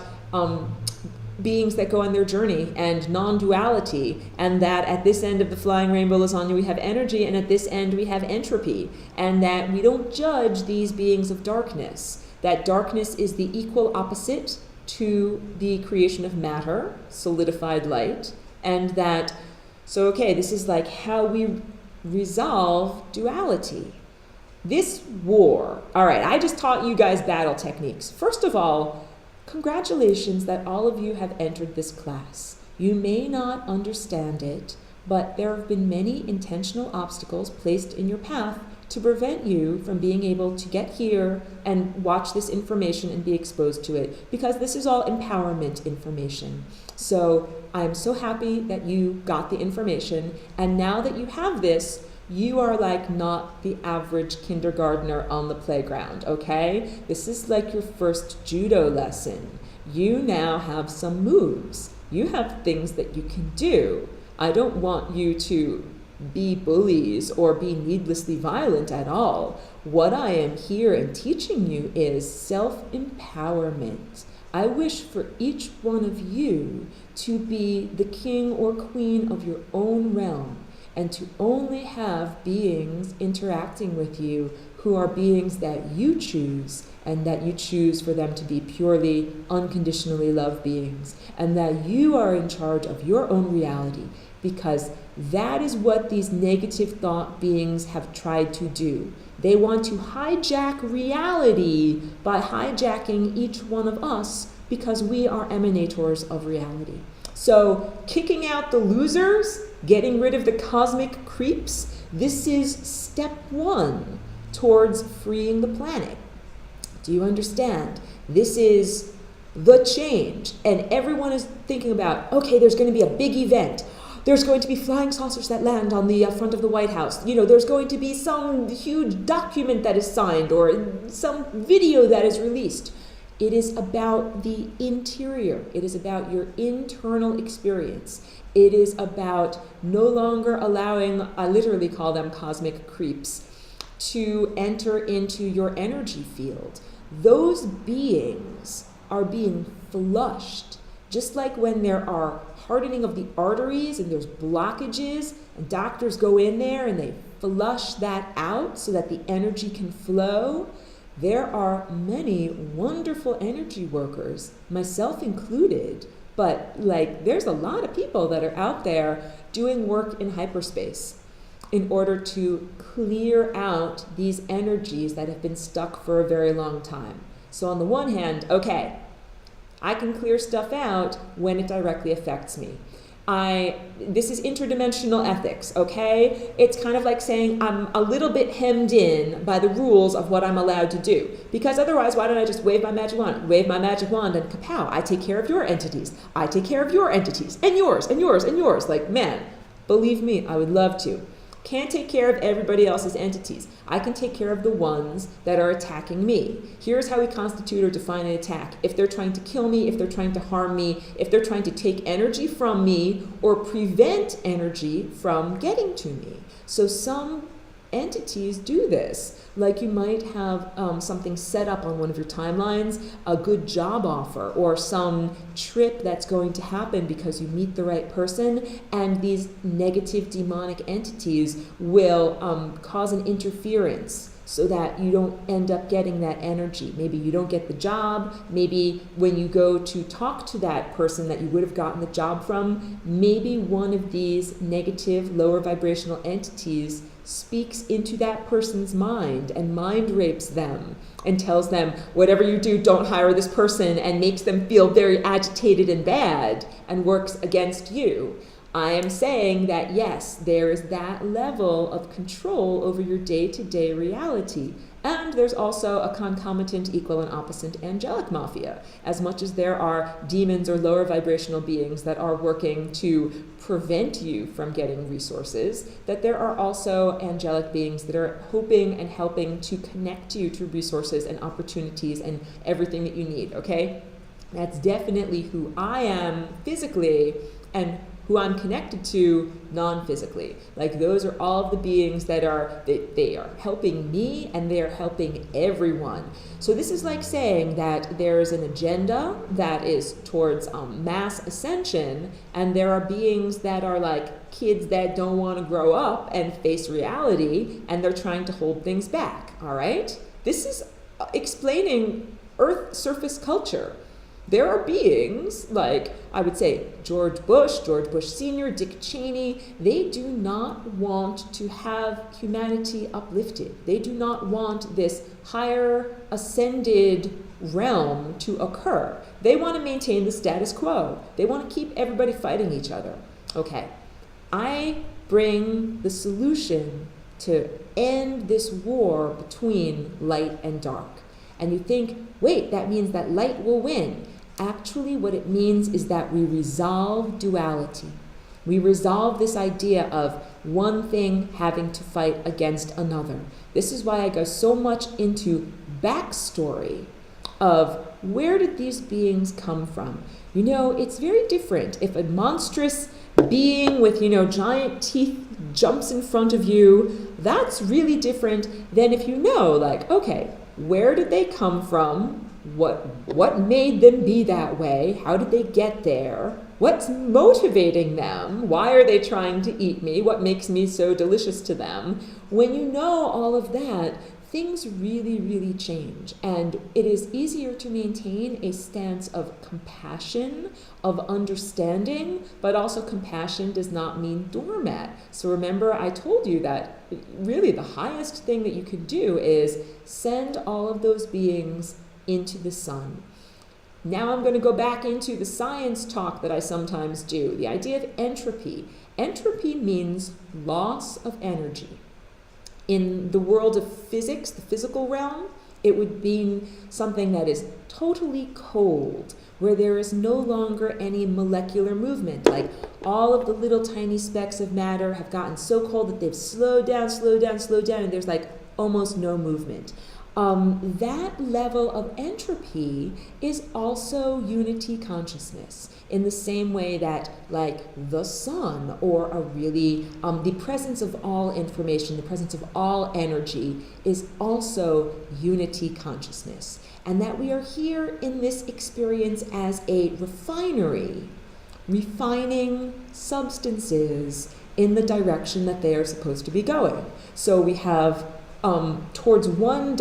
beings that go on their journey and non-duality, and that at this end of the flying rainbow lasagna we have energy, and at this end we have entropy, and that we don't judge these beings of darkness, that darkness is the equal opposite to the creation of matter, solidified light, and that, so okay, this is like how we resolve duality. This war, all right, I just taught you guys battle techniques. First of all, congratulations that all of you have entered this class. You may not understand it, but there have been many intentional obstacles placed in your path to prevent you from being able to get here and watch this information and be exposed to it, because this is all empowerment information. So I'm so happy that you got the information, and now that you have this, you are like not the average kindergartner on the playground, okay? This is like your first judo lesson. You now have some moves. You have things that you can do. I don't want you to be bullies or be needlessly violent at all. What I am here and teaching you is self-empowerment. I wish for each one of you to be the king or queen of your own realm, and to only have beings interacting with you who are beings that you choose, and that you choose for them to be purely, unconditionally love beings, and that you are in charge of your own reality, because that is what these negative thought beings have tried to do. They want to hijack reality by hijacking each one of us because we are emanators of reality. So kicking out the losers, getting rid of the cosmic creeps, this is step one towards freeing the planet. Do you understand? This is the change. And everyone is thinking about, okay, there's going to be a big event. There's going to be flying saucers that land on the front of the White House. You know, there's going to be some huge document that is signed or some video that is released. It is about the interior. It is about your internal experience. It is about no longer allowing, I literally call them cosmic creeps, to enter into your energy field. Those beings are being flushed. Just like when there are hardening of the arteries and there's blockages, and doctors go in there and they flush that out so that the energy can flow. There are many wonderful energy workers, myself included, but there's a lot of people that are out there doing work in hyperspace in order to clear out these energies that have been stuck for a very long time. So on the one hand, okay, I can clear stuff out when it directly affects me. This is interdimensional ethics, okay? It's kind of like saying I'm a little bit hemmed in by the rules of what I'm allowed to do. Because otherwise, why don't I just wave my magic wand? Wave my magic wand and kapow, I take care of your entities. I take care of your entities, and yours, and yours, and yours. Man, believe me, I would love to. Can't take care of everybody else's entities. I can take care of the ones that are attacking me. Here's how we constitute or define an attack. If they're trying to kill me, if they're trying to harm me, if they're trying to take energy from me or prevent energy from getting to me. So some entities do this. Like you might have something set up on one of your timelines, a good job offer, or some trip that's going to happen because you meet the right person, and these negative demonic entities will cause an interference so that you don't end up getting that energy. Maybe you don't get the job. Maybe when you go to talk to that person that you would have gotten the job from, maybe one of these negative, lower vibrational entities speaks into that person's mind and mind rapes them and tells them, whatever you do, don't hire this person, and makes them feel very agitated and bad and works against you. I am saying that yes, there is that level of control over your day-to-day reality. And there's also a concomitant, equal, and opposite angelic mafia. As much as there are demons or lower vibrational beings that are working to prevent you from getting resources, that there are also angelic beings that are hoping and helping to connect you to resources and opportunities and everything that you need, okay? That's definitely who I am physically and who I'm connected to non-physically. Those are all of the beings that they are helping me, and they are helping everyone. So this is like saying that there's an agenda that is towards mass ascension, and there are beings that are like kids that don't want to grow up and face reality, and they're trying to hold things back, all right? This is explaining Earth surface culture. There are beings like, I would say, George Bush Sr., Dick Cheney. They do not want to have humanity uplifted. They do not want this higher ascended realm to occur. They want to maintain the status quo. They want to keep everybody fighting each other. Okay, I bring the solution to end this war between light and dark. And you think, wait, that means that light will win. Actually, what it means is that we resolve duality. We resolve this idea of one thing having to fight against another. This is why I go so much into backstory of where did these beings come from. It's very different if a monstrous being with, giant teeth jumps in front of you. That's really different than if okay, where did they come from? What made them be that way? How did they get there? What's motivating them? Why are they trying to eat me? What makes me so delicious to them? When you know all of that, things really, really change. And it is easier to maintain a stance of compassion, of understanding, but also compassion does not mean doormat. So remember, I told you that really the highest thing that you could do is send all of those beings into the sun. Now I'm going to go back into the science talk that I sometimes do, the idea of entropy. Entropy means loss of energy. In the world of physics, the physical realm, it would mean something that is totally cold, where there is no longer any molecular movement. Like all of the little tiny specks of matter have gotten so cold that they've slowed down, and there's like almost no movement. That level of entropy is also unity consciousness, in the same way that, like the sun, or a really, the presence of all information, the presence of all energy is also unity consciousness. And that we are here in this experience as a refinery, refining substances in the direction that they are supposed to be going. So we have towards one